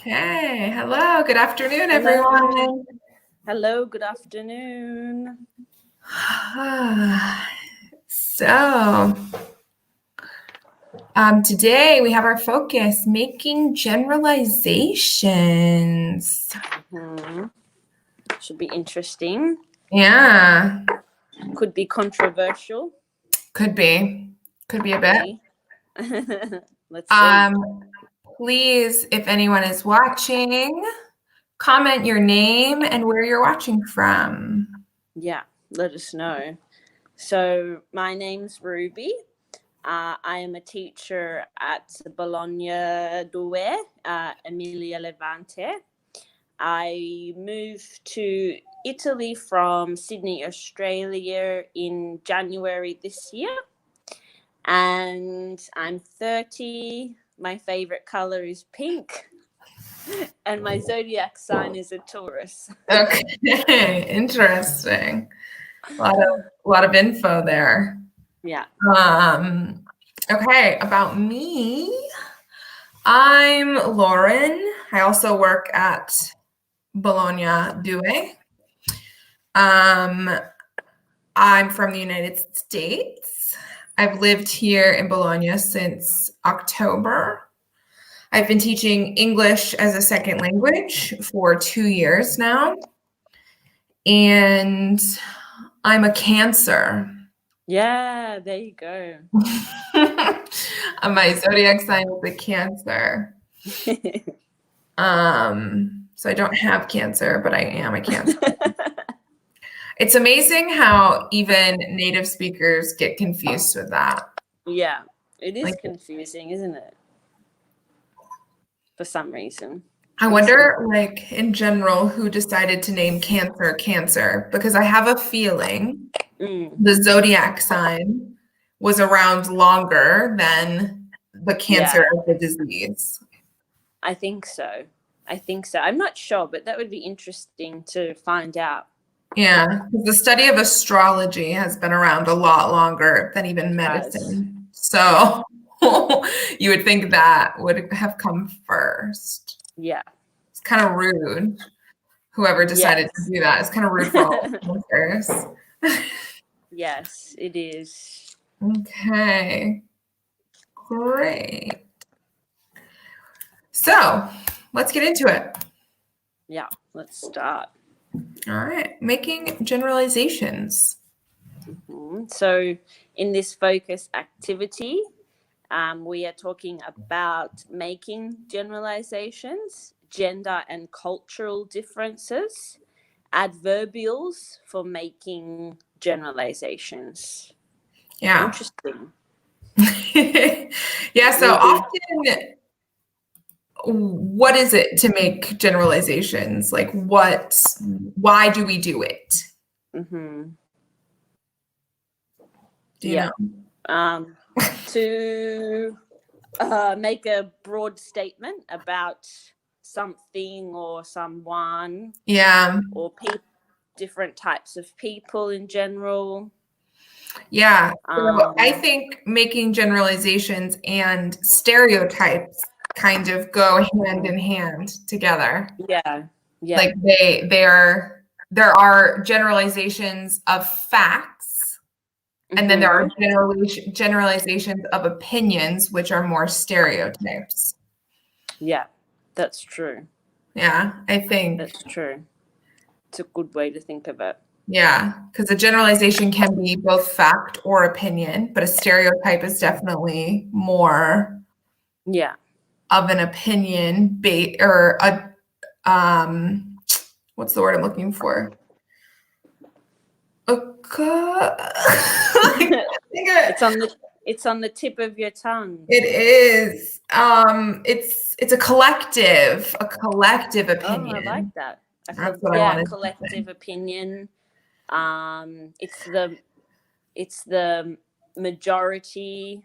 Okay, hello, good afternoon, Hello. everyone. Hello, good afternoon. So, today we have our focus, making generalizations. Should be interesting. Yeah, Could be controversial. could be a bit. Let's see. Please, if anyone is watching, comment your name and where you're watching from. Yeah, let us know. So my name's Ruby. I am a teacher at Bologna Due, Emilia Levante. I moved to Italy from Sydney, Australia in January this year. And I'm 30. My favorite color is pink. And my zodiac sign is a Taurus. Okay, interesting. A lot of info there. Yeah. Okay, about me. I'm Lauren. I also work at Bologna Due. I'm from the United States. I've lived here in Bologna since October. I've been teaching English as a second language for 2 years now. And I'm a Cancer. Yeah, there you go. My zodiac sign is a Cancer. So I don't have Cancer, but I am a Cancer. It's amazing how even native speakers get confused with that. Yeah, it is confusing, isn't it? For some reason. I wonder, in general, who decided to name Cancer Cancer, because I have a feeling the zodiac sign was around longer than the cancer of the disease. I think so. I'm not sure, but that would be interesting to find out. Yeah, because the study of astrology has been around a lot longer than even medicine. So you would think that would have come first. Yeah. It's kind of rude. Whoever decided to do that is kind of rude for all cancers. Yes, it is. Okay, great. So let's get into it. Yeah, let's start. All right, making generalizations. So in this focus activity, we are talking about making generalizations, gender and cultural differences, adverbials for making generalizations. Yeah. Interesting. Yeah, so often, what is it to make generalizations? Why do we do it? Mm-hmm. Do you know? To make a broad statement about something or someone. Yeah. Or different types of people in general. Yeah. So I think making generalizations and stereotypes kind of go hand in hand together. Yeah. Yeah. Like there are generalizations of facts, and then there are generalizations of opinions, which are more stereotypes. Yeah, that's true. Yeah, I think that's true. It's a good way to think of it. Yeah, because a generalization can be both fact or opinion, but a stereotype is definitely more of an opinion or a what's the word I'm looking for? It's on the tip of your tongue. It is. It's a collective opinion. Oh, I like that. That's what I wanted collective opinion. It's the majority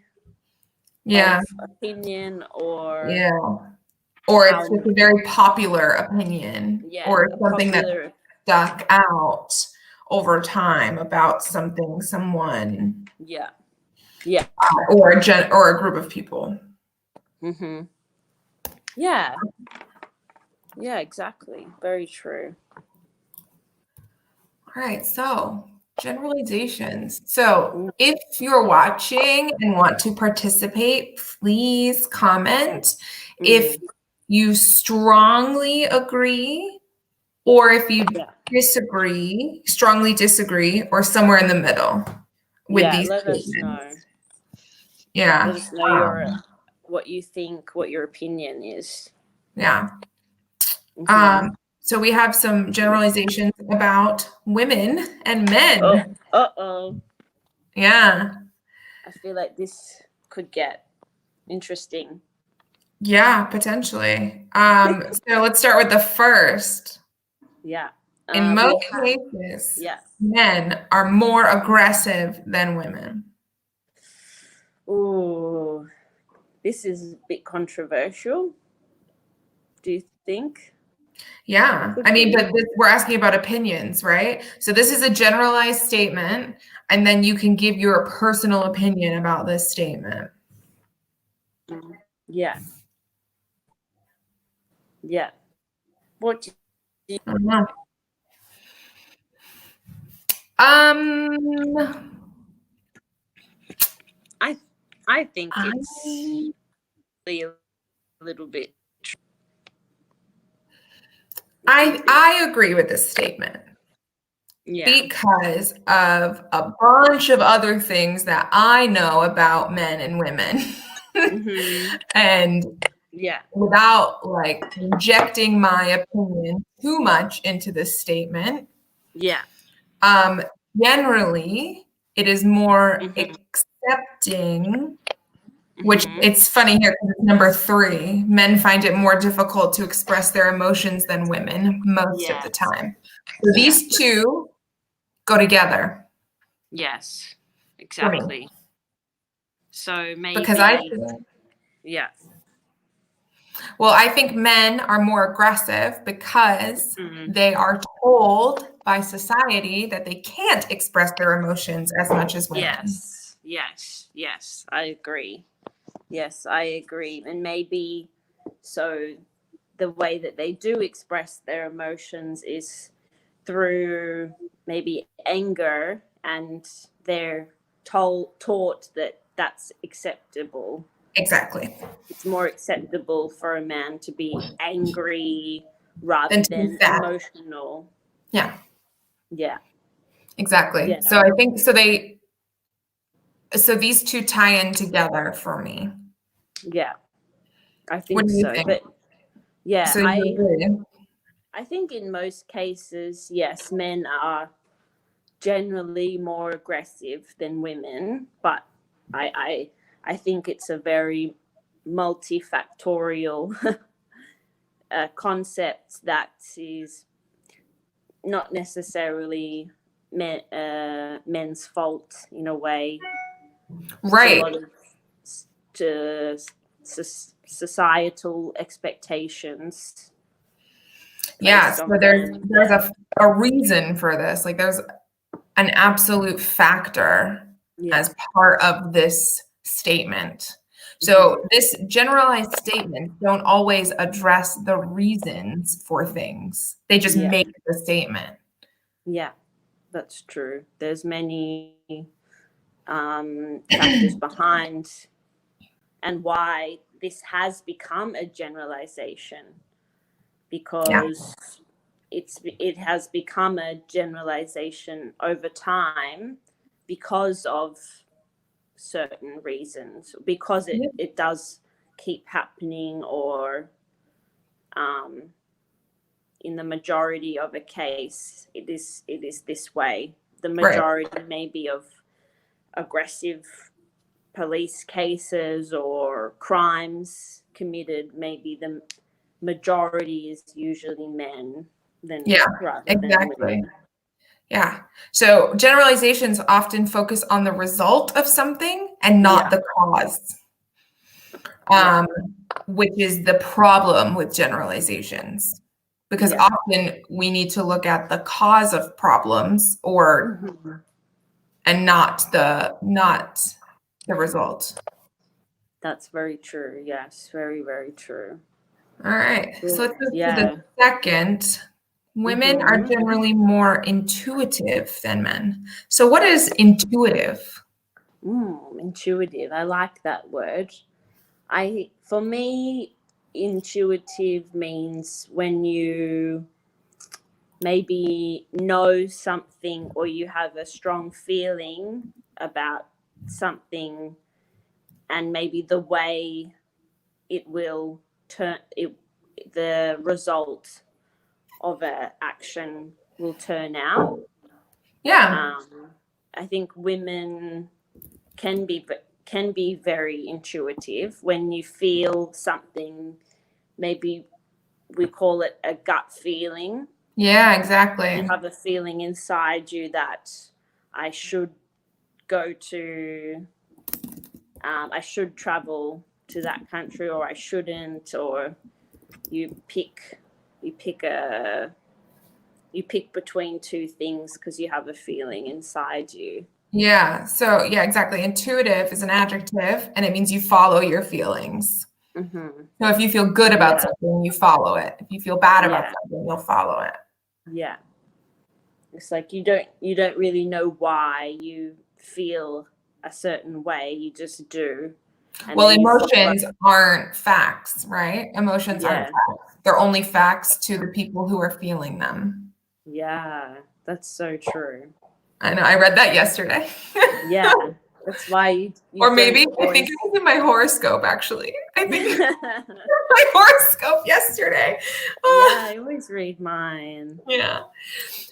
of opinion, or it's just a very popular opinion, or something that stuck out over time about something, someone, or a group of people. Mm-hmm. Yeah. Yeah, exactly. Very true. All right, so generalizations. So if you're watching and want to participate, please comment if you strongly agree or if you disagree, strongly disagree, or somewhere in the middle with these let us statements. know. Yeah. Let us know what you think, what your opinion is. Yeah. So we have some generalizations about women and men. Uh-oh. Yeah. I feel like this could get interesting. Yeah, potentially. So let's start with the first. Yeah. In most cases, men are more aggressive than women. Ooh, this is a bit controversial. Do you think? Yeah, I mean, but we're asking about opinions, right? So this is a generalized statement, and then you can give your personal opinion about this statement. Yeah. Yeah. What do you I think it's a little bit. I agree with this statement. Yeah. Because of a bunch of other things that I know about men and women. And without like injecting my opinion too much into this statement. Yeah. Generally, it is more accepting, which it's funny here because it's number 3. Men find it more difficult to express their emotions than women most of the time. So these two go together. Yes, exactly. So maybe because I feel, well, I think men are more aggressive because they are told by society that they can't express their emotions as much as women. Yes, I agree. Yes, I agree. And maybe so the way that they do express their emotions is through maybe anger, and they're taught that that's acceptable. Exactly. It's more acceptable for a man to be angry rather than emotional. Yeah. Yeah. Exactly. Yeah. So I think so these two tie in together for me. Yeah. I think so. Think? But yeah, so I think in most cases, yes, men are generally more aggressive than women, but I think it's a very multifactorial concept that is not necessarily men's fault in a way. Right. It's a lot of societal expectations. Yeah, so there's a reason for this. Like there's an absolute factor as part of this statement. So this generalized statements don't always address the reasons for things. They just make the statement. Yeah, that's true. There's many factors behind and why this has become a generalization, because it has become a generalization over time because of certain reasons, because it does keep happening, or in the majority of a case it is this way. The majority maybe of aggressive police cases or crimes committed, maybe the majority is usually men than than women. Yeah. So generalizations often focus on the result of something and not the cause, which is the problem with generalizations. Because often we need to look at the cause of problems and not the result. That's very true. Yes, very, very true. All right. So let's move to Yeah. the second. Women are generally more intuitive than men. So what is intuitive? Intuitive. I like that word. For me, intuitive means when you maybe know something or you have a strong feeling about something, and maybe the way it will turn it, the result of an action will turn out. Yeah. I think women can be very intuitive when you feel something. Maybe we call it a gut feeling. Yeah, exactly. You have a feeling inside you that I should go to, I should travel to that country, or I shouldn't, or you pick between two things because you have a feeling inside you. Yeah. So yeah, exactly. Intuitive is an adjective, and it means you follow your feelings. So if you feel good about something, you follow it. If you feel bad about something, you'll follow it. Yeah. It's like you don't really know why you feel a certain way. You just do. Well, emotions aren't facts, right? Emotions aren't facts. They're only facts to the people who are feeling them. Yeah, that's so true. I know. I read that yesterday. Yeah, that's why you or maybe I think it was in my horoscope, actually. I think my horoscope yesterday. Yeah, I always read mine. Yeah.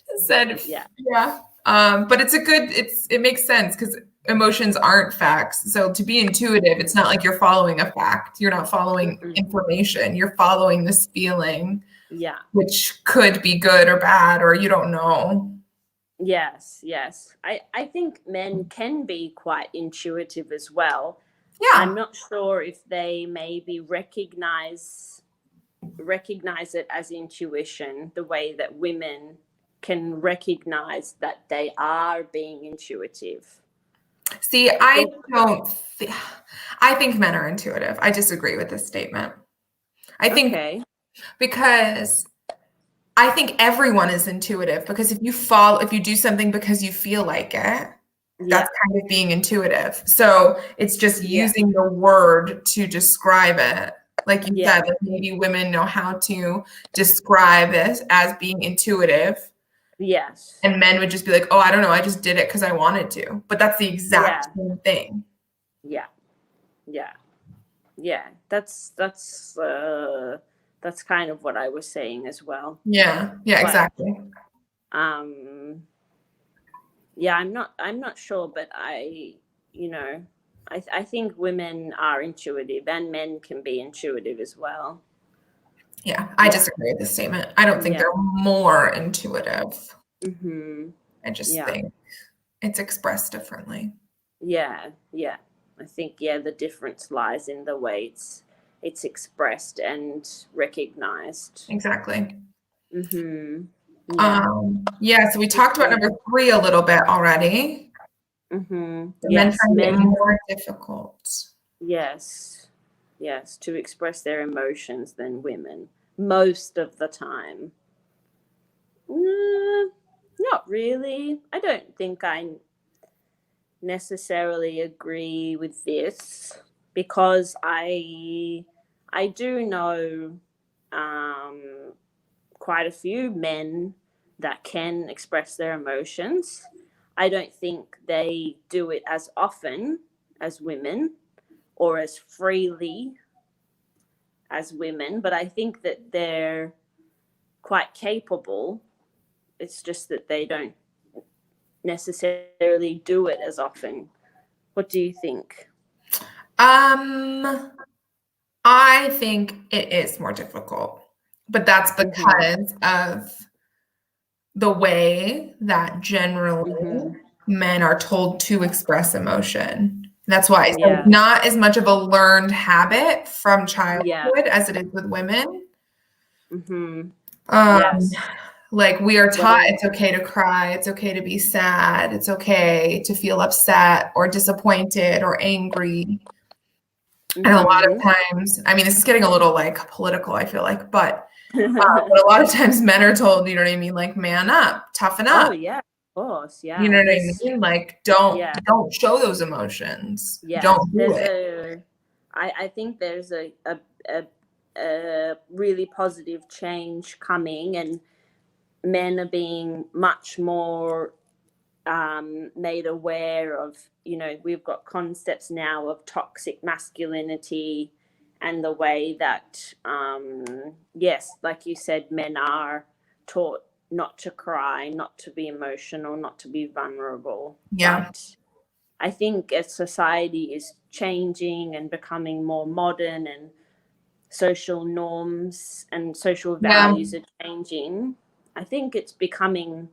It said, yeah. But it makes sense because emotions aren't facts. So to be intuitive, it's not like you're following a fact. You're not following information. You're following this feeling. Yeah. Which could be good or bad, or you don't know. Yes. I think men can be quite intuitive as well. Yeah. I'm not sure if they maybe recognize it as intuition the way that women can recognize that they are being intuitive. See, I think men are intuitive. I disagree with this statement. I think because I think everyone is intuitive, because if you do something because you feel like it, that's kind of being intuitive. So it's just using the word to describe it. Like you said, like maybe women know how to describe it as being intuitive. Yes. And men would just be like, oh, I don't know, I just did it because I wanted to. But that's the exact same thing. Yeah. That's kind of what I was saying as well. Yeah, exactly. Yeah, I'm not sure, but I think women are intuitive and men can be intuitive as well. Yeah, I disagree with this statement. I don't think they're more intuitive. I just think it's expressed differently. Yeah. I think the difference lies in the way it's expressed and recognized. Exactly. Yeah. So we talked about number 3 a little bit already. Men find it more difficult. Yes, to express their emotions than women most of the time. Not really. I don't think I necessarily agree with this, because I do know quite a few men that can express their emotions. I don't think they do it as often as women or as freely as women, but I think that they're quite capable. It's just that they don't necessarily do it as often. What do you think? I think it is more difficult, but that's because of the way that generally men are told to express emotion. That's why it's not as much of a learned habit from childhood as it is with women. Like we are taught it's okay to cry, it's okay to be sad, it's okay to feel upset or disappointed or angry. And a lot of times, I mean, this is getting a little like political, I feel like, but a lot of times men are told, you know what I mean? Like, man up, toughen up. Oh yeah, of course. Yeah. You know what I mean? Like, don't show those emotions. Yeah. Don't do it. I think there's a really positive change coming, and men are being much more made aware of, you know, we've got concepts now of toxic masculinity and the way that, yes, like you said, men are taught not to cry, not to be emotional, not to be vulnerable. Yeah. But I think as society is changing and becoming more modern, and social norms and social values are changing, I think it's becoming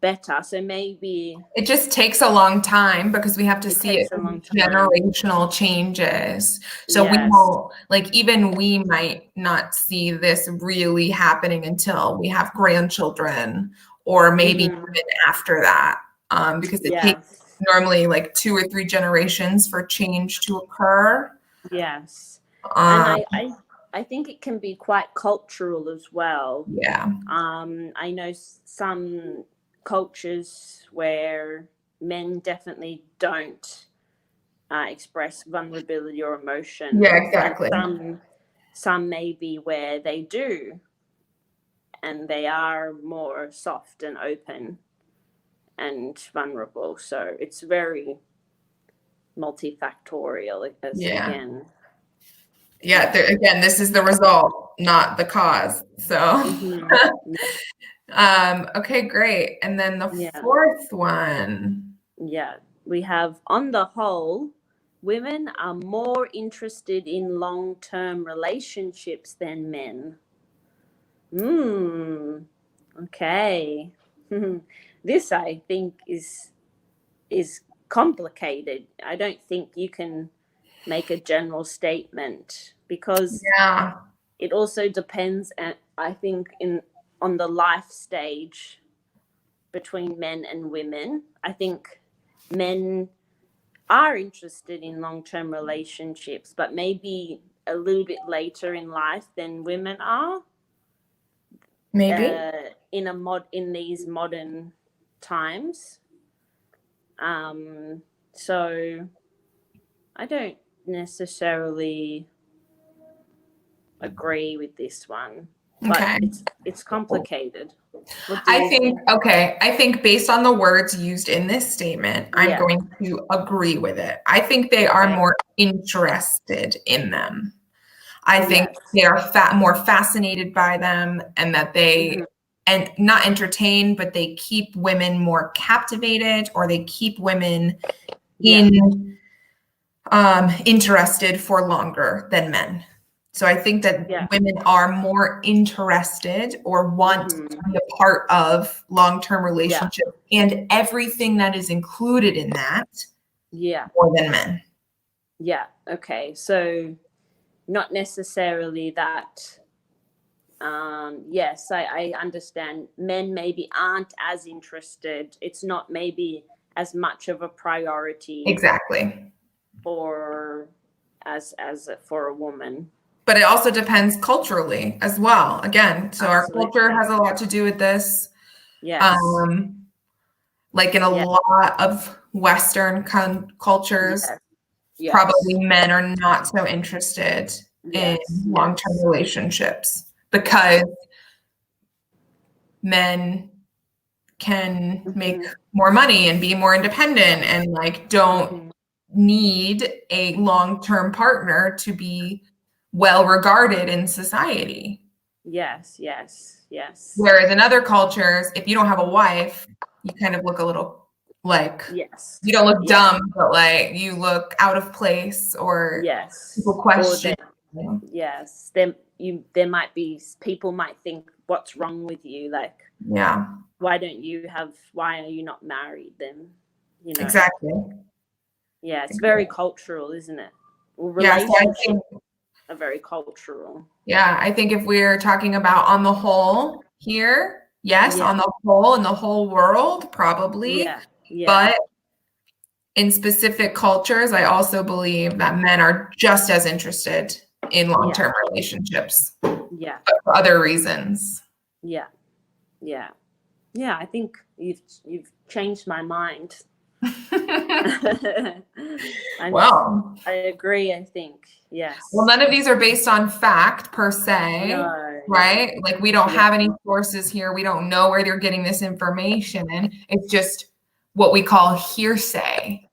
better. So maybe it just takes a long time because we have to see it generational changes. So we won't, like, even we might not see this really happening until we have grandchildren, or maybe even after that, because it takes normally like 2 or 3 generations for change to occur. Yes. And I think it can be quite cultural as well. Yeah. I know some cultures where men definitely don't express vulnerability or emotion. Yeah, exactly. Some maybe where they do, and they are more soft and open and vulnerable. So it's very multifactorial again. Yeah, again, this is the result, not the cause. So, okay, great. And then the 4th one. Yeah, we have, on the whole, women are more interested in long-term relationships than men. Okay. This, I think, is complicated. I don't think you can make a general statement, because it also depends, I think, on the life stage between men and women. I think men are interested in long-term relationships, but maybe a little bit later in life than women are. Maybe in these modern times. So I don't necessarily agree with this one, but it's complicated. I think based on the words used in this statement, I'm going to agree with it. I think they are more interested in them. I think they are more fascinated by them, and that they and not entertained, but they keep women more captivated, or they keep women interested for longer than men. So I think that women are more interested or want to be a part of long-term relationships and everything that is included in that more than men. Yeah. Okay. So not necessarily that. Yes, I understand. Men maybe aren't as interested. It's not maybe as much of a priority. Exactly. For a woman. But it also depends culturally as well. Again, so our culture has a lot to do with this. Yes. Like in a lot of Western cultures, probably men are not so interested in long-term relationships, because men can make more money and be more independent, and like don't need a long-term partner to be well regarded in society. Yes. Whereas in other cultures, if you don't have a wife, you kind of look a little like, you don't look dumb, but like you look out of place, or people question. Yes, people might think, what's wrong with you? Like, why are you not married then? You know? Exactly. Yeah, it's very cultural, isn't it? Well, relationships are very cultural. Yeah, I think if we're talking about on the whole here, on the whole, in the whole world, probably. But in specific cultures, I also believe that men are just as interested in long-term relationships. Yeah. But for other reasons. Yeah. Yeah. Yeah. I think you've changed my mind. Well, I agree, I think. Yes. Well, none of these are based on fact per se, No, right? no. Like we don't have any sources here. We don't know where they're getting this information. It's just what we call hearsay.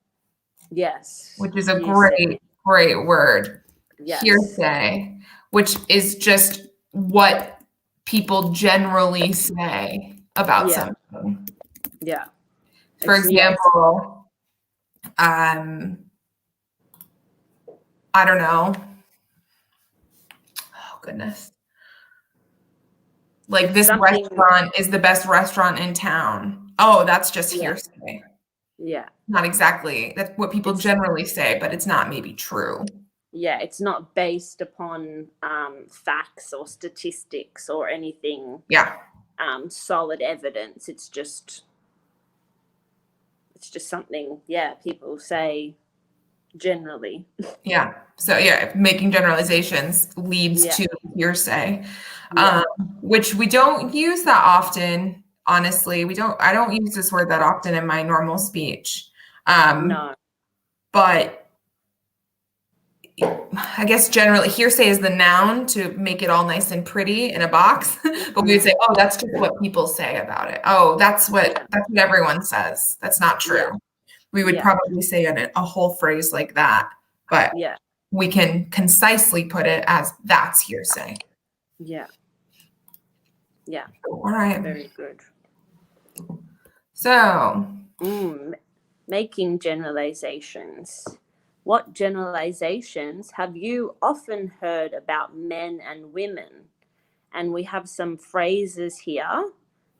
Yes. Which is a Hearsay. great word. Yes. Hearsay, which is just what people generally say about something. Yeah. For example, I don't know. Oh, goodness. Like this restaurant is the best restaurant in town. Oh, that's just hearsay. Yeah. Not exactly. That's what people generally say, but it's not maybe true. Yeah, it's not based upon facts or statistics or anything. Yeah. Solid evidence. It's just something, people say generally. Yeah. So making generalizations leads to hearsay, which we don't use that often. Honestly, I don't use this word that often in my normal speech. No. But I guess generally hearsay is the noun to make it all nice and pretty in a box. But we would say, oh, that's just what people say about it. Oh, that's what everyone says. That's not true. Yeah. We would probably say a whole phrase like that, but we can concisely put it as that's hearsay. Yeah. Yeah. All right. Very good. So, making generalizations. What generalizations have you often heard about men and women? And we have some phrases here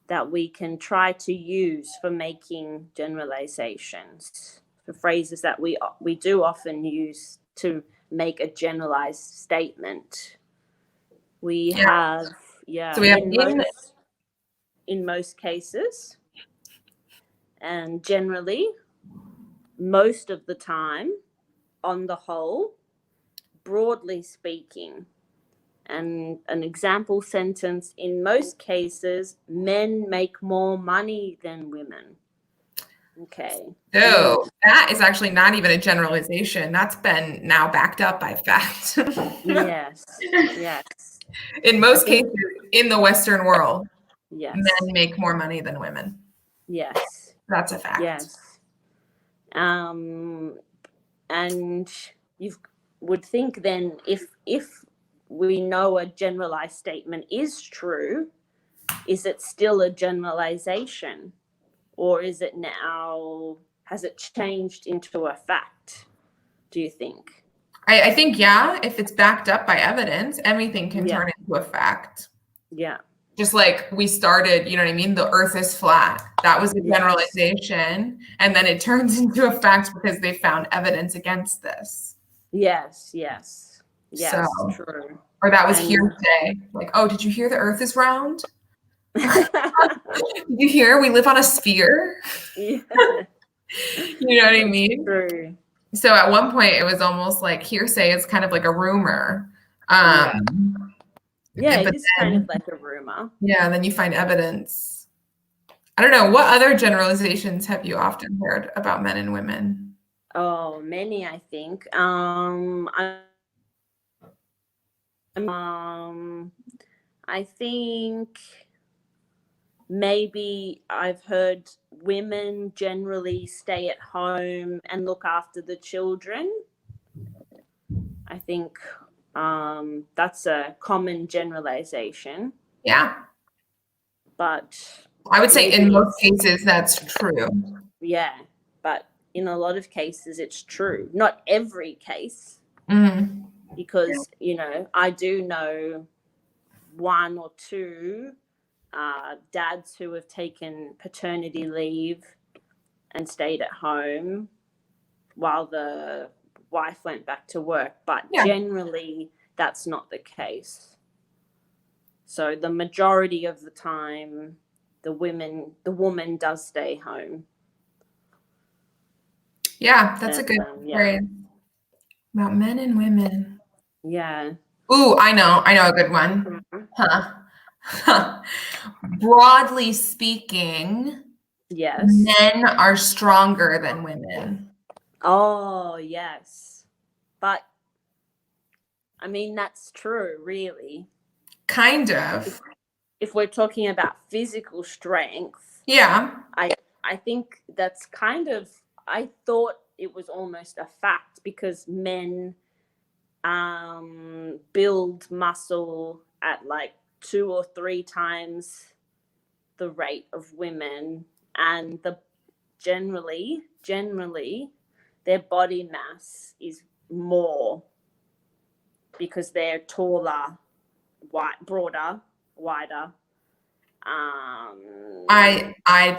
that we can try to use for making generalizations. The phrases that we do often use to make a generalized statement. We have, so we have in most cases, and generally, most of the time, on the whole, broadly speaking. And an example sentence, in most cases, men make more money than women. Okay. So that is actually not even a generalization. That's been now backed up by fact. Yes. In most cases, in the Western world, men make more money than women. Yes. That's a fact. Yes. And you would think then if we know a generalized statement is true, is it still a generalization? Or is it now, has it changed into a fact, do you think? I think, if it's backed up by evidence, everything can turn into a fact. Yeah. Just like we started, you know what I mean? The earth is flat. That was a generalization. And then it turns into a fact because they found evidence against this. Yes, so, true. Or that was hearsay. Like, oh, did you hear the earth is round? Did you hear we live on a sphere? You know what I mean? True. So at one point it was almost like hearsay is kind of like a rumor. It is kind of like a rumor. Yeah, then you find evidence. I don't know. What other generalizations have you often heard about men and women? Oh, many, I think. I think maybe I've heard women generally stay at home and look after the children. I think that's a common generalization. Yeah. But I would say in most cases that's true. Yeah, but in a lot of cases it's true. Not every case. Because, I do know one or two dads who have taken paternity leave and stayed at home while the wife went back to work. But generally, that's not the case. So the majority of the time, the woman does stay home. Yeah, that's a good phrase. About men and women. Yeah. Ooh, I know a good one. Huh. Broadly speaking, yes, men are stronger than women. Oh, yes. But I mean, that's true, really. Kind of. If we're talking about physical strength, yeah, I think that's kind of, I thought it was almost a fact because men build muscle at like 2 or 3 times the rate of women, and generally their body mass is more because they're taller, broader, wider. I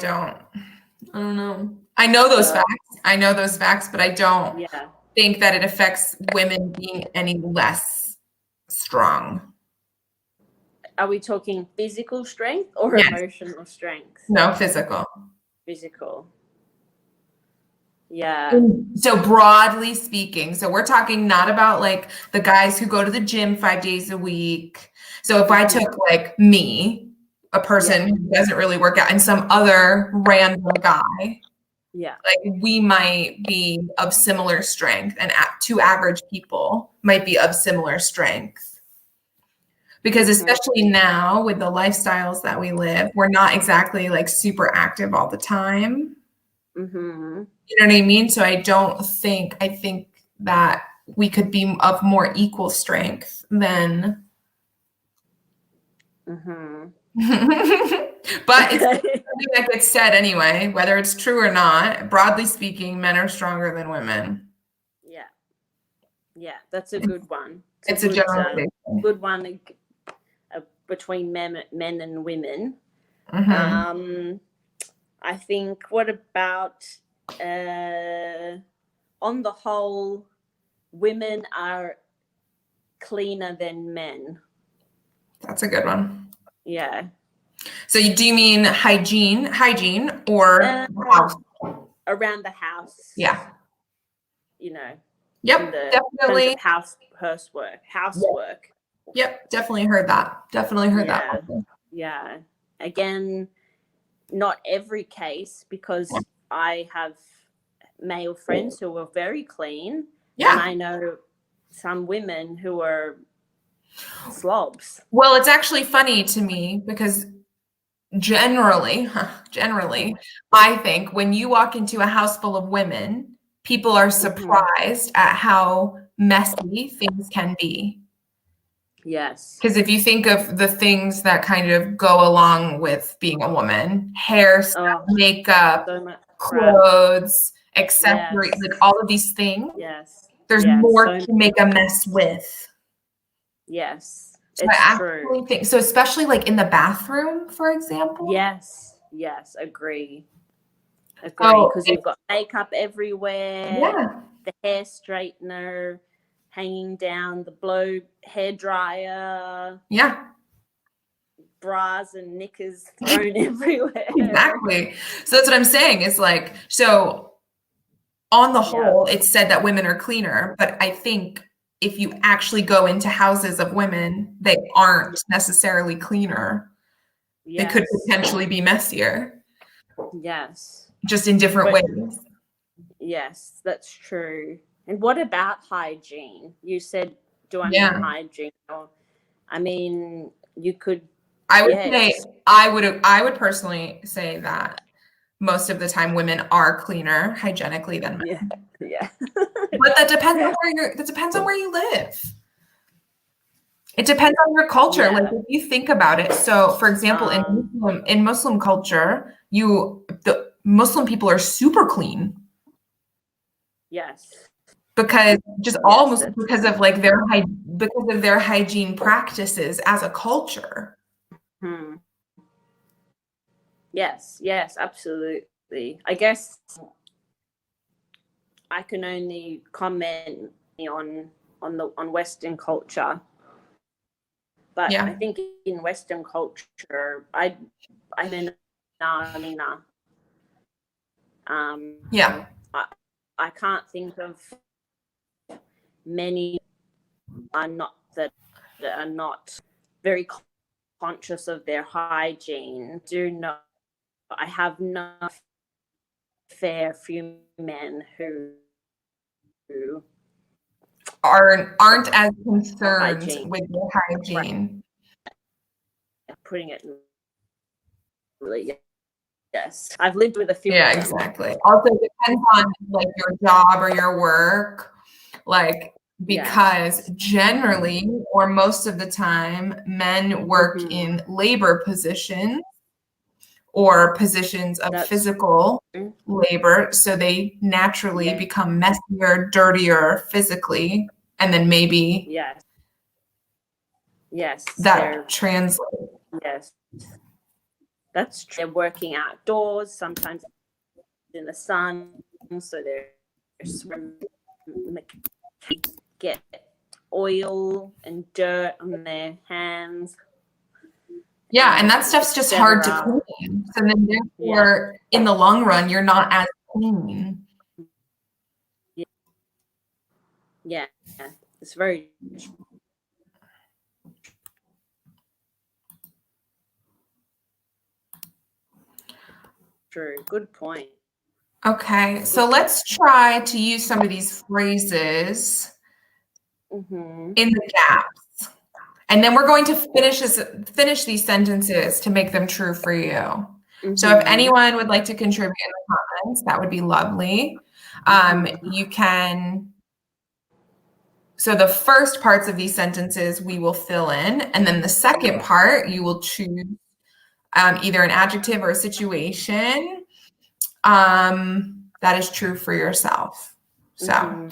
don't know. I know those facts, but I don't think that it affects women being any less strong. Are we talking physical strength or emotional strength? No, physical. Physical. Yeah. So broadly speaking, so we're talking not about like the guys who go to the gym 5 days a week. So if I took like me, a person who doesn't really work out, and some other random guy, like we might be of similar strength, and 2 average people might be of similar strength. Because especially now with the lifestyles that we live, we're not exactly like super active all the time. You know what I mean? So I think that we could be of more equal strength than. But it's something that gets said anyway, whether it's true or not. Broadly speaking, men are stronger than women. Yeah, that's a good one. It's a generalization. Good one between men and women. I think, what about on the whole, women are cleaner than men? That's a good one. Yeah. So do you mean hygiene or house? Around the house? Yeah. You know. Yep, definitely. Housework. Yep, definitely heard that. That. Yeah. Again, not every case, because I have male friends who are very clean. Yeah. And I know some women who are slobs. Well, it's actually funny to me because generally, I think when you walk into a house full of women, people are surprised at how messy things can be. Yes. Because if you think of the things that kind of go along with being a woman, hair, makeup, clothes, accessories, like all of these things, there's more to make a mess with. Yes, so it's true. So especially like in the bathroom, for example. Yes, agree. Because you've got makeup everywhere, the hair straightener hanging down, the blow hair dryer, bras and knickers thrown everywhere. Exactly. So that's what I'm saying is like, so on the whole, it's said that women are cleaner, but I think if you actually go into houses of women, they aren't necessarily cleaner. They could potentially be messier. Yes. Just in different ways. Yes, that's true. And what about hygiene? You said, do I mean hygiene? I mean, you could. I would say, I would personally say that most of the time women are cleaner hygienically than men. Yeah. But that depends on where you live. It depends on your culture. Like if you think about it. So for example, in Muslim culture, the Muslim people are super clean. Yes. Because just almost because of like their hygiene practices as a culture. Yes, absolutely. I guess I can only comment on Western culture, but I think in Western culture, I'm in Nina. I can't think of many that are not very conscious of their hygiene. Do know I have no fair few men who aren't as concerned hygiene. with their hygiene. Putting it really, yes. I've lived with a few. Yeah, exactly. Also, it depends on like your job or your work, like because generally or most of the time, men work in labor positions or positions of physical labor, so they naturally become messier, dirtier physically, and then maybe that translates. Yes, that's true. They're working outdoors, sometimes in the sun, so they're get oil and dirt on their hands. Yeah, and that stuff's just hard to clean. So then therefore, in the long run, you're not as clean. Yeah, it's very true. Good point. Okay, so let's try to use some of these phrases in the gaps. And then we're going to finish these sentences to make them true for you. So if anyone would like to contribute in the comments, that would be lovely. You can. So the first parts of these sentences we will fill in, and then the second part you will choose either an adjective or a situation that is true for yourself. So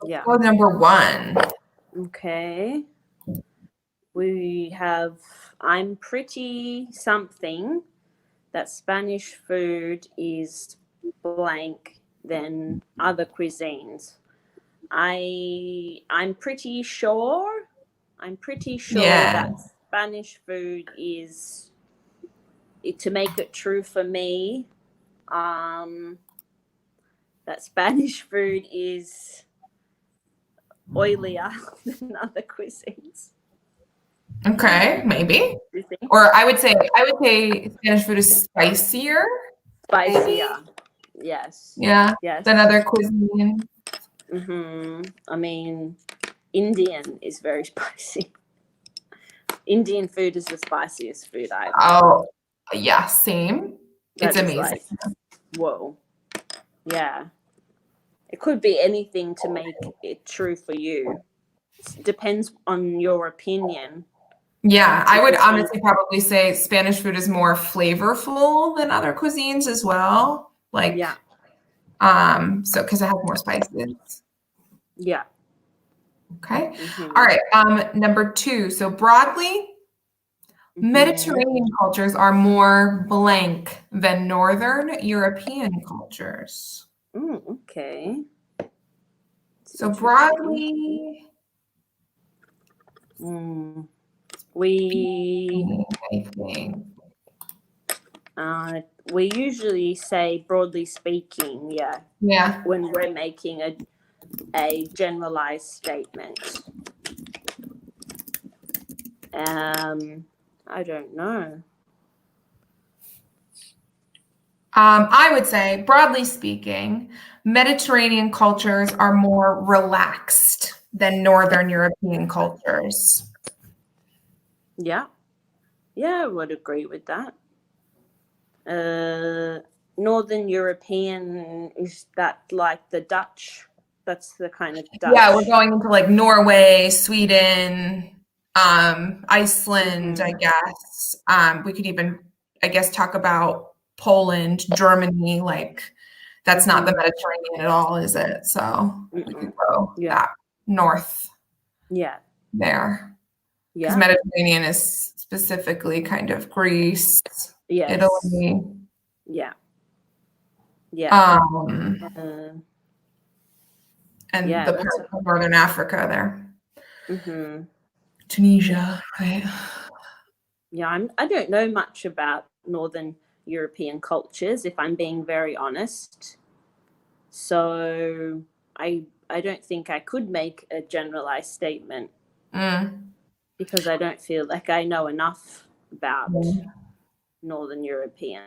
yeah. go number 1. Okay. We have I'm pretty something that Spanish food is blank than other cuisines. I'm pretty sure that Spanish food is, to make it true for me, that Spanish food is oilier than other cuisines. Okay, maybe. Or I would say Spanish food is spicier. Spicier. Yes. Yeah. Yes. Than other cuisine. I mean, Indian is very spicy. Indian food is the spiciest food I've. Oh, yeah, same. It's amazing. Like, whoa. Yeah. It could be anything to make it true for you. It depends on your opinion. Yeah, I would honestly probably say Spanish food is more flavorful than other cuisines as well. Like, so because it has more spices. Yeah. Okay. All right. Number 2. So broadly, Mediterranean cultures are more blank than Northern European cultures. Okay. So broadly, we usually say broadly speaking, yeah, when we're making a generalized statement. I don't know. I would say, broadly speaking, Mediterranean cultures are more relaxed than Northern European cultures. Yeah. Yeah, I would agree with that. Northern European, is that like the Dutch? That's the kind of Dutch. Yeah, we're going into like Norway, Sweden, Iceland, I guess. We could even, I guess, talk about Poland, Germany. Like, that's not the Mediterranean at all, is it? So we could go that north. Yeah. There. Because Mediterranean is specifically kind of Greece, Italy. Yeah. Yeah. And the part of Northern Africa there. Tunisia, right? Yeah, I don't know much about Northern European cultures, if I'm being very honest. So I don't think I could make a generalized statement because I don't feel like I know enough about Northern European.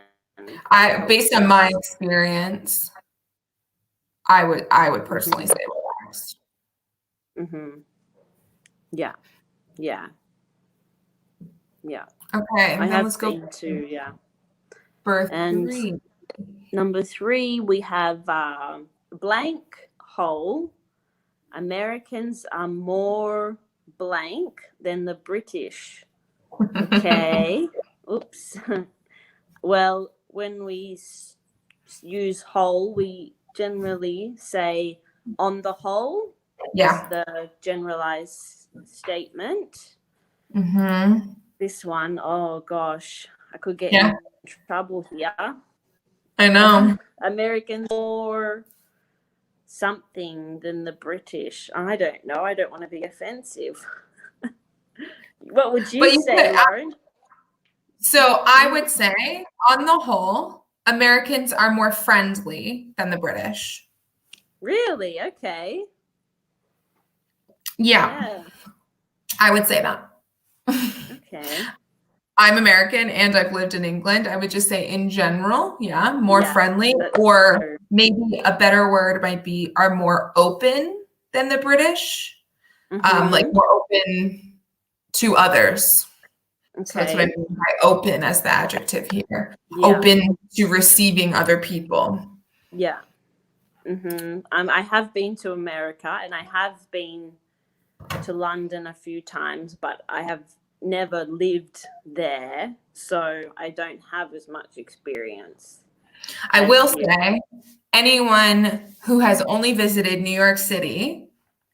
Based on my experience, I would personally say relaxed. Yeah. Yeah. Yeah. Okay, I then let's go been to birth and 3. Number 3, we have blank hole. Americans are more blank than the British. Okay. Oops. Well, when we use whole, we generally say on the whole. Yeah. Is the generalized statement. This one, oh gosh, I could get in trouble here. I know. Americans more something than the British. I don't know. I don't want to be offensive. What would you say, Lauren? So I would say, on the whole, Americans are more friendly than the British. Really? Okay. Yeah. I would say that. Okay. I'm American and I've lived in England. I would just say in general, more friendly, or maybe a better word might be are more open than the British. Like more open to others. Okay. So that's what I mean by open as the adjective here. Yeah. Open to receiving other people. Yeah. I have been to America and I have been to London a few times, but I have never lived there, so I don't have as much experience. I will say, anyone who has only visited New York City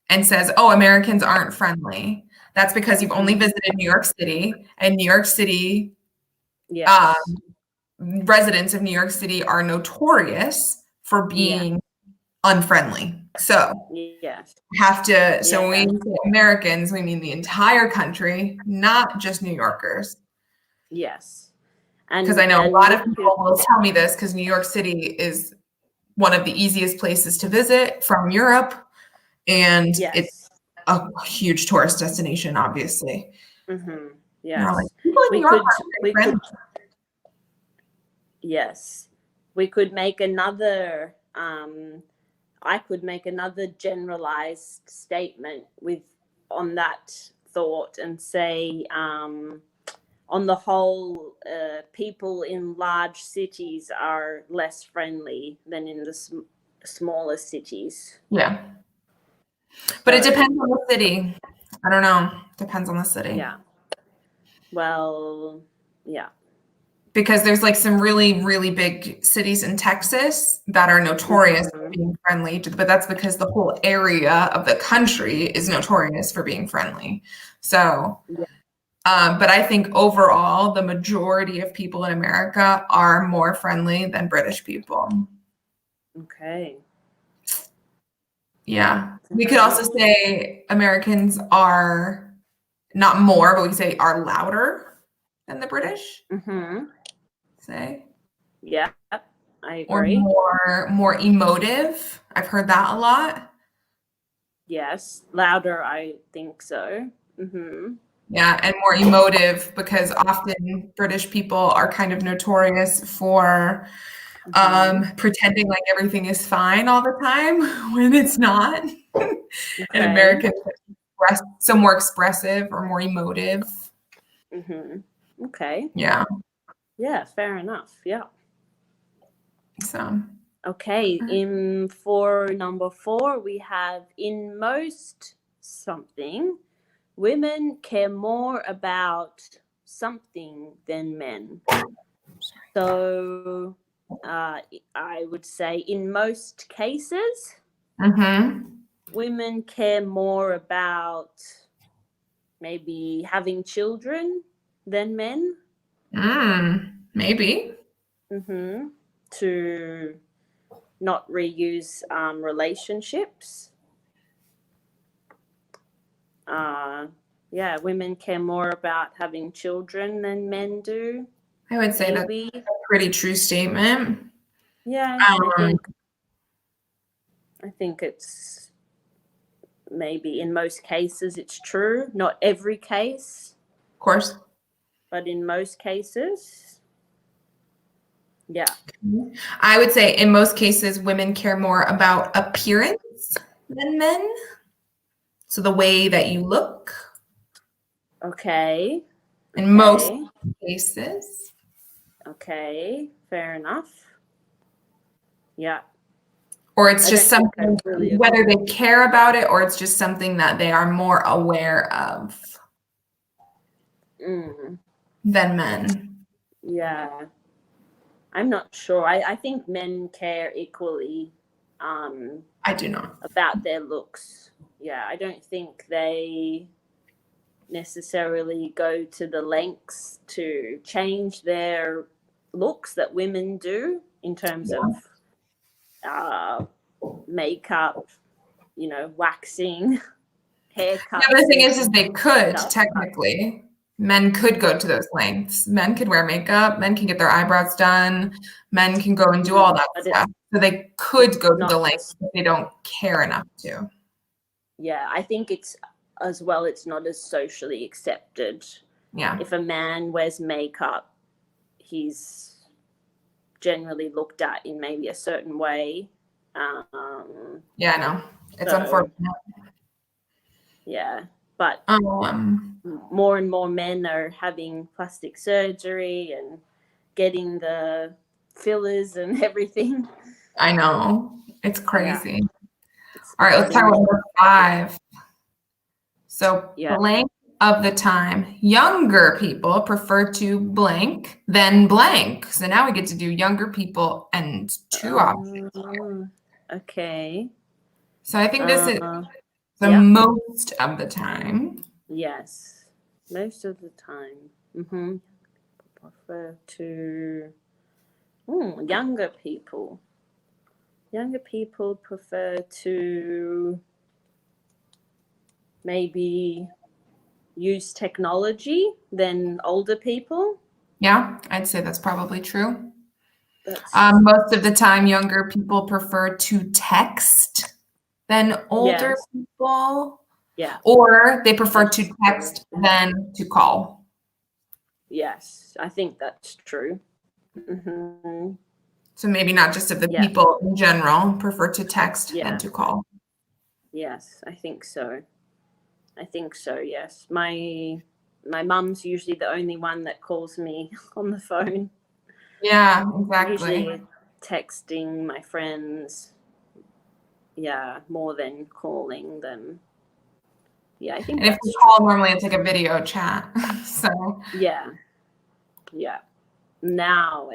and says, oh, Americans aren't friendly, that's because you've only visited New York City, and New York City, residents of New York City are notorious for being unfriendly. So have to. So when we say Americans, we mean the entire country, not just New Yorkers. Yes, because I know a lot of people will tell me this because New York City is one of the easiest places to visit from Europe, and it's a huge tourist destination, obviously. Yes, like, we could. Yes, we could make another. I could make another generalized statement on that thought and say, on the whole, people in large cities are less friendly than in the smaller cities. Yeah. But it depends on the city. I don't know. Depends on the city. Yeah. Well, yeah. Because there's like some really, really big cities in Texas that are notorious for being friendly, but that's because the whole area of the country is notorious for being friendly. So, but I think overall, the majority of people in America are more friendly than British people. Okay. Yeah. We could also say Americans are not more, but we could say are louder than the British. Say. Yeah, I agree. Or more emotive. I've heard that a lot. Yes, louder, I think so. Yeah, and more emotive because often British people are kind of notorious for pretending like everything is fine all the time when it's not. And Americans are more expressive or more emotive. Okay. Yeah. Yeah, fair enough. Yeah. So. Okay, for number 4, we have in most something, women care more about something than men. So I would say in most cases, women care more about maybe having children than men. Maybe. To not reuse relationships. Women care more about having children than men do. I would say that's a pretty true statement. Yeah, I think I think it's maybe in most cases it's true. Not every case. Of course. But in most cases, yeah. I would say in most cases, women care more about appearance than men. So the way that you look. Okay. In most cases. Okay, fair enough. Yeah. Or it's just something, really whether they care about it or it's just something that they are more aware of than men. Yeah. I'm not sure. I think men care equally. I do not. About their looks. Yeah, I don't think they necessarily go to the lengths to change their looks that women do in terms of makeup, waxing, haircuts. Yeah, the thing is they could technically. Men could go to those lengths. Men could wear makeup. Men can get their eyebrows done. Men can go and do all that stuff. So they could go to the lengths, but they don't care enough to. Yeah, I think it's not as socially accepted. Yeah. If a man wears makeup, he's generally looked at in maybe a certain way. Yeah, I know. It's unfortunate. Yeah, but more and more men are having plastic surgery and getting the fillers and everything. I know. It's crazy. Yeah. All right, let's talk about number 5. So blank of the time, younger people prefer to blank than blank. So now we get to do younger people and 2 options. Okay. So I think this is most of the time. Yes, most of the time. Prefer to younger people. Younger people prefer to maybe use technology than older people. Yeah, I'd say that's probably true. Most of the time, younger people prefer to text than older people. Yeah. Or they prefer to text than to call. Yes, I think that's true. So maybe not just of the people in general prefer to text than to call. Yes, I think so. Yes. My mum's usually the only one that calls me on the phone. Yeah, exactly. Usually texting my friends, more than calling them. Yeah, I think. And if we call, normally it's like a video chat. So yeah. Now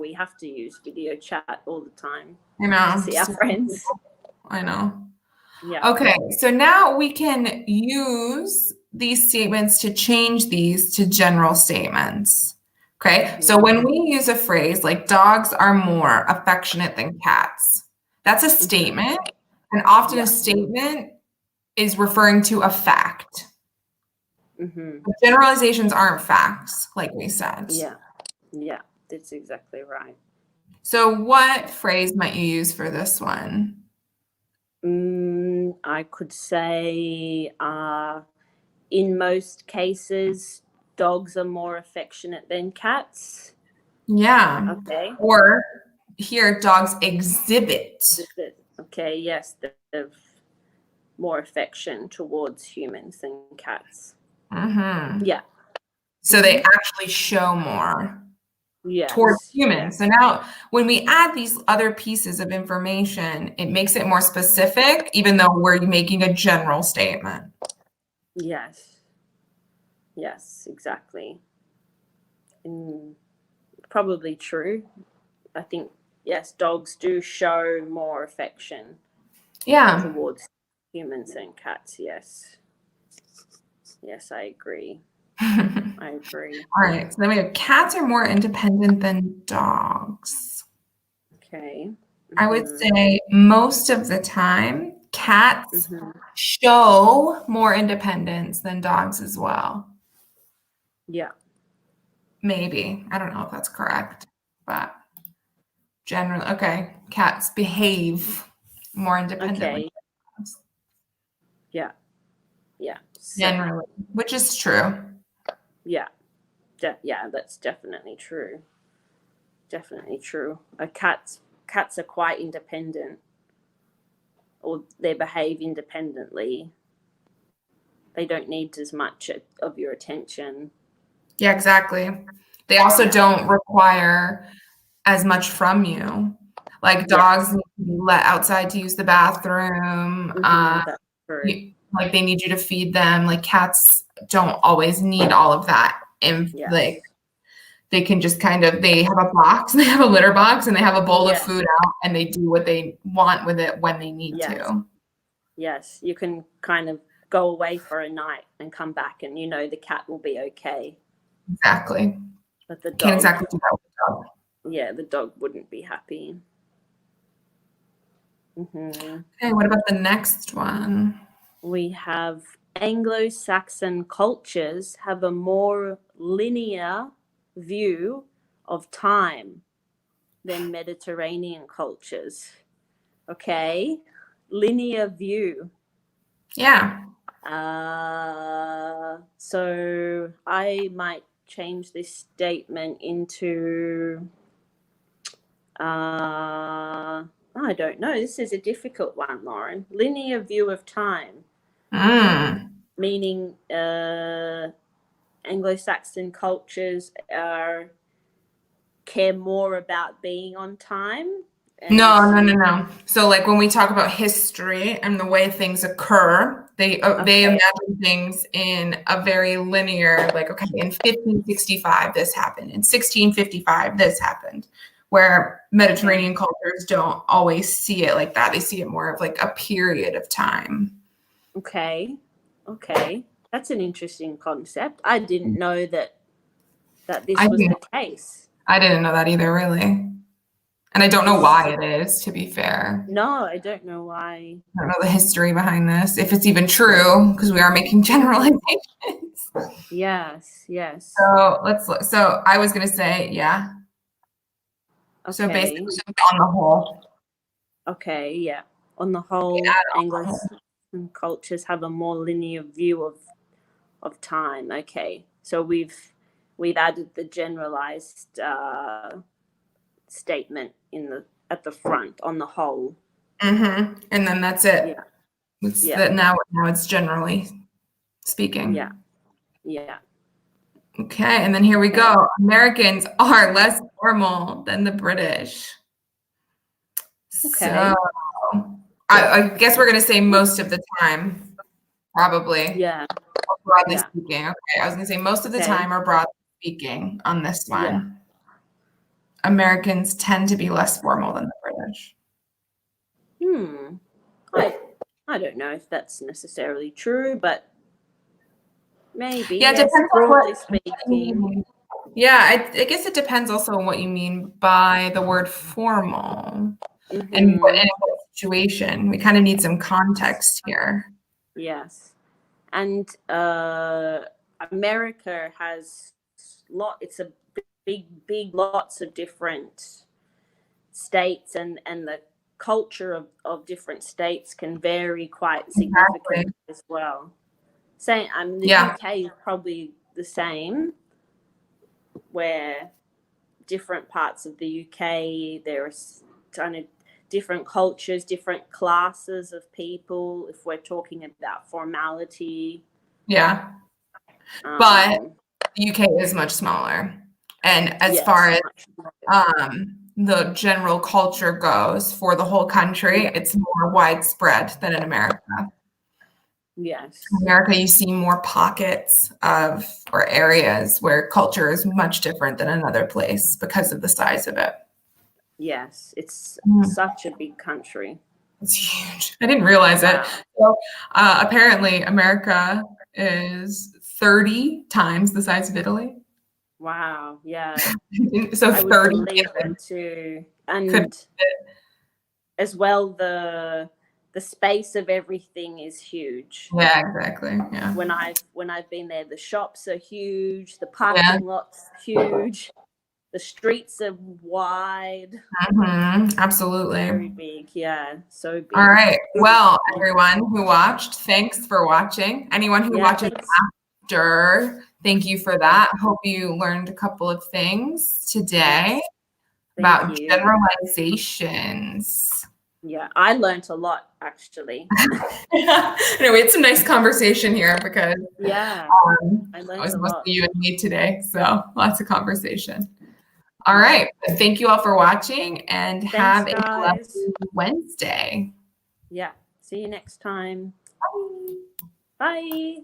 we have to use video chat all the time. I know. To see our friends. I know. Yeah. Okay, so now we can use these statements to change these to general statements. Okay, so when we use a phrase like dogs are more affectionate than cats, that's a statement, and often a statement is referring to a fact. Generalizations aren't facts, like we said. Yeah, that's exactly right. So what phrase might you use for this one? I could say in most cases, dogs are more affectionate than cats. Yeah. Okay. Or here, dogs exhibit. Okay, yes, they have more affection towards humans than cats. Yeah. So they actually show more towards humans. So now when we add these other pieces of information, it makes it more specific, even though we're making a general statement. Yes, exactly. Probably true. I think, yes, dogs do show more affection towards humans than cats. Yes, I agree. I agree. All right, so then we have cats are more independent than dogs. Okay. I would say most of the time, cats show more independence than dogs as well. Yeah. Maybe. I don't know if that's correct, but generally, okay. Cats behave more independently. Okay. Yeah. Yeah. Generally, which is true. Yeah. Yeah, that's definitely true. Definitely true. Cats are quite independent, or they behave independently. They don't need as much of your attention. Yeah, exactly. They also don't require as much from you. Like dogs need to be let outside to use the bathroom. That's true. Like they need you to feed them. Like cats don't always need all of that. And like they can just they have a box, they have a litter box, and they have a bowl of food out, and they do what they want with it when they need to. Yes, you can kind of go away for a night and come back, and the cat will be okay. Exactly. But the dog can't exactly do that with the dog. Yeah, the dog wouldn't be happy. Okay, what about the next one? We have Anglo-Saxon cultures have a more linear view of time than Mediterranean cultures. Okay, linear view. Yeah. So I might change this statement into I don't know. This is a difficult one, Lauren. Linear view of time. Meaning Anglo-Saxon cultures care more about being on time. No. So like when we talk about history and the way things occur, they imagine things in a very linear, like, okay, in 1565 this happened, in 1655 this happened, where Mediterranean cultures don't always see it like that. They see it more of like a period of time. Okay. That's an interesting concept. I didn't know that this was the case. I didn't know that either, really. And I don't know why it is, to be fair. No, I don't know why. I don't know the history behind this, if it's even true, because we are making generalizations. Yes. So so I was going to say, yeah. Okay. So basically, on the whole. Okay, yeah. On the whole, Anglo-Saxon cultures have a more linear view of time. Okay, so we've added the generalized statement at the front. On the whole. And then that's it. Now it's generally speaking. Yeah. Okay, and then here we go. Americans are less formal than the British. Okay. So I guess we're going to say most of the time, probably. Yeah. Broadly speaking. Okay, I was going to say most of the time, or broadly speaking, on this one. Yeah. Americans tend to be less formal than the British. I don't know if that's necessarily true, but maybe. Yeah, it depends broadly speaking. Yeah, I guess it depends also on what you mean by the word formal and what situation. We kind of need some context here. Yes. And America has it's a big lots of different states, and the culture of different states can vary quite significantly as well. The UK is probably the same, where different parts of the UK, there's kind of different cultures, different classes of people, if we're talking about formality. Yeah. But the UK is much smaller. And as far as the general culture goes for the whole country, it's more widespread than in America. Yes. In America, you see more pockets or areas where culture is much different than another place because of the size of it. Yes, it's such a big country. It's huge. I didn't realize it. So, apparently, America is 30 times the size of Italy. Wow. Yeah. So 30 believe it too, and as well the space of everything is huge. Yeah, exactly. Yeah. When I've been there, the shops are huge, the parking lots huge. The streets are wide. Absolutely. Very big. Yeah. So big. All right. Well, everyone who watched, thanks for watching. Anyone who watches after, thank you for that. Hope you learned a couple of things today about generalizations. Yeah, I learned a lot, actually. Anyway, it's a nice conversation here because I learned it was a lot. mostly you and me today, so lots of conversation. All right, thank you all for watching, and have a lovely Wednesday. Yeah, see you next time. Bye.